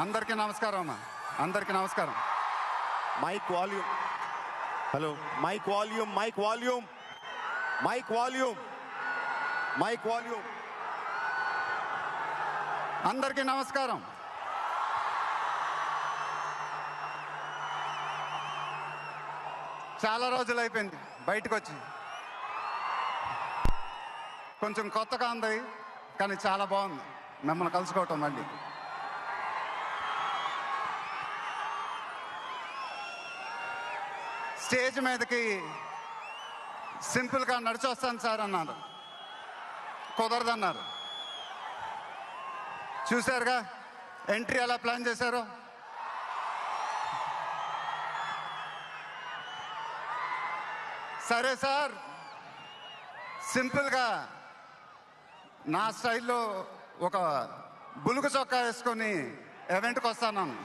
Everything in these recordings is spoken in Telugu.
అందరికీ నమస్కారం అమ్మా, అందరికీ నమస్కారం. Mic volume. Hello, mic volume, mic volume, mic volume, mic volume. అందరికీ నమస్కారం. చాలా రోజులు అయిపోయింది బయటకు వచ్చి, కొంచెం కొత్తగా ఉంది కానీ చాలా బాగుంది మిమ్మల్ని కలుసుకోవటం. మళ్ళీ స్టేజ్ మీదకి సింపుల్గా నడిచి వస్తాను సార్ అన్నారు, కుదరదన్నారు. చూశారుగా ఎంట్రీ ఎలా ప్లాన్ చేశారో. సరే సార్, సింపుల్గా నా స్టైల్లో ఒక బులుగు చొక్కా వేసుకొని ఈవెంట్కి వస్తాను,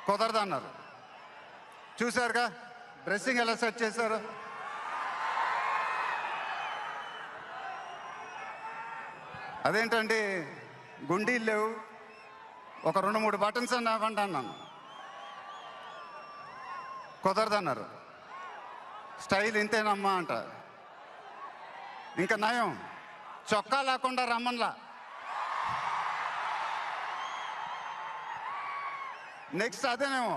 కుదరదన్నారు. చూశారుగా డ్రెస్సింగ్ ఎలా సెట్ చేశారు. అదేంటండి గుండీలు లేవు, ఒక 2-3 బటన్స్ అని ఇవ్వండి అన్నాను, కుదరదన్నారు. స్టైల్ ఇంతేనమ్మా అంట. ఇంకా నయం, చొక్కా లేకుండా రమ్మన్లా. నెక్స్ట్ అదేనేమో.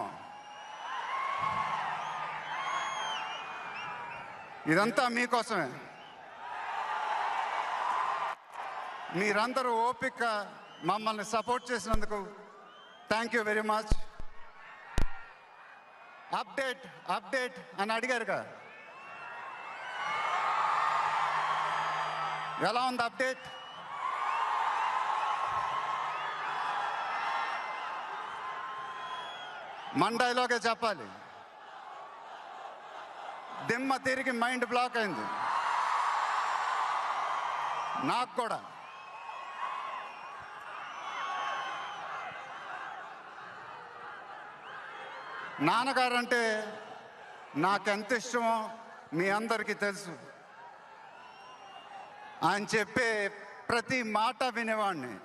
ఇదంతా మీకోసమే. మీరందరూ ఓపిక మమ్మల్ని సపోర్ట్ చేసినందుకు thank you very much. Update update అని అడిగారుగా, ఎలా ఉంది అప్డేట్? మన డైలాగే చెప్పాలి. దిమ్మ తిరిగి మైండ్ బ్లాక్ అయింది నాకు కూడా. నాన్నగారంటే నాకెంత ఇష్టమో మీ అందరికీ తెలుసు. ఆయన చెప్పే ప్రతి మాట వినేవాడిని,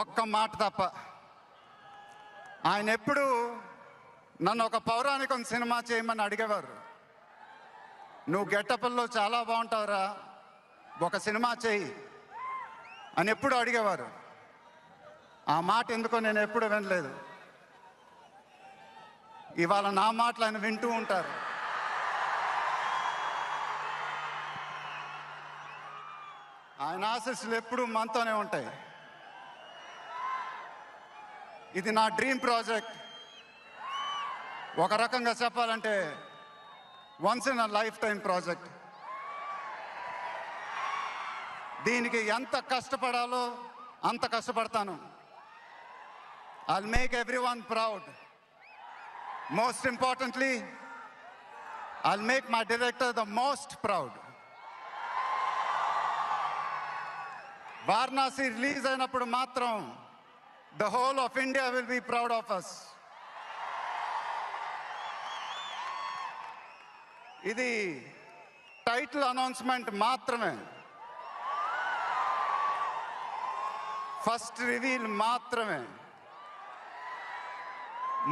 ఒక్క మాట తప్ప. ఆయన ఎప్పుడు నన్ను ఒక పౌరాణికం సినిమా చేయమని అడిగేవారు. నువ్వు గెటప్ల్లో చాలా బాగుంటావురా, ఒక సినిమా చేయి అని ఎప్పుడు అడిగేవారు. ఆ మాట ఎందుకో నేను ఎప్పుడు వినలేదు. ఇవాళ నా మాటలు ఆయన వింటూ ఉంటారు. ఆయన ఆశీస్సులు ఎప్పుడూ మనతోనే ఉంటాయి. ఇది నా డ్రీమ్ ప్రాజెక్ట్. ఒక రకంగా చెప్పాలంటే once in a lifetime project. దీనికి ఎంత కష్టపడాలో అంత కష్టపడతాను. I'll make everyone proud. Most importantly I'll make my director the most proud. Varanasi release అయినప్పుడు మాత్రం the whole of India will be proud of us. ఇది టైటిల్ అనౌన్స్మెంట్ మాత్రమే, ఫస్ట్ రివీల్ మాత్రమే.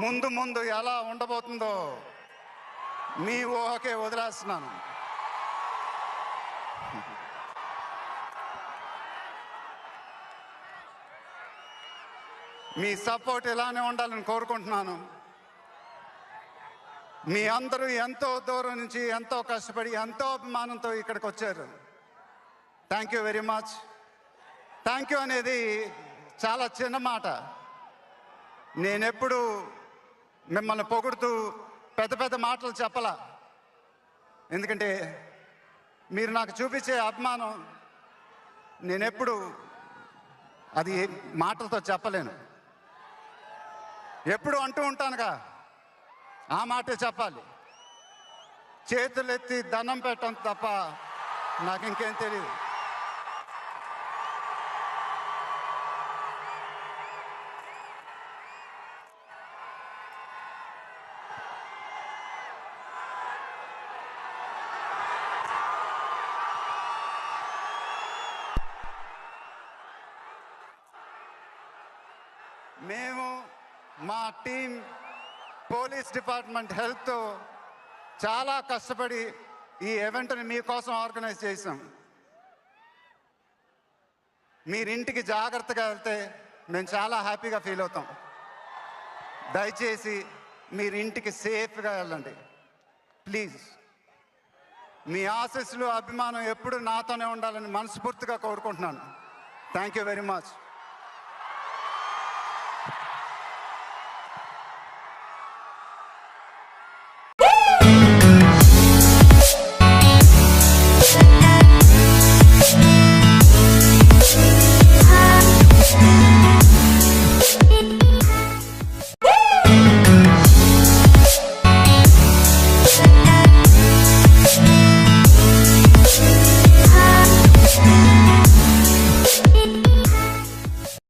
ముందు ముందు ఎలా ఉండబోతుందో మీ ఊహకే వదిలేస్తున్నాను. మీ సపోర్ట్ ఇలానే ఉండాలని కోరుకుంటున్నాను. మీ అందరూ ఎంతో దూరం నుంచి ఎంతో కష్టపడి ఎంతో అభిమానంతో ఇక్కడికి వచ్చారు. Thank you very much. Thank you అనేది చాలా చిన్న మాట. నేనెప్పుడు మిమ్మల్ని పొగుడుతూ పెద్ద పెద్ద మాటలు చెప్పలా, ఎందుకంటే మీరు నాకు చూపించే అభిమానం నేనెప్పుడు అది మాటలతో చెప్పలేను. ఎప్పుడు అంటూ ఉంటానుగా, ఆ మాటే చెప్పాలి. చేతులెత్తి దండం పెట్టడం తప్ప నాకు ఇంకేం తెలియదు. మేము మా టీం పోలీస్ డిపార్ట్మెంట్ హెల్త్ చాలా కష్టపడి ఈ ఈవెంట్ని మీకోసం ఆర్గనైజ్ చేసాం. మీరింటికి జాగ్రత్తగా వెళ్తే మేము చాలా హ్యాపీగా ఫీల్ అవుతాం. దయచేసి మీరింటికి సేఫ్గా వెళ్ళండి ప్లీజ్. మీ ఆశీస్సులు అభిమానం ఎప్పుడు నాతోనే ఉండాలని మనస్ఫూర్తిగా కోరుకుంటున్నాను. Thank you very much.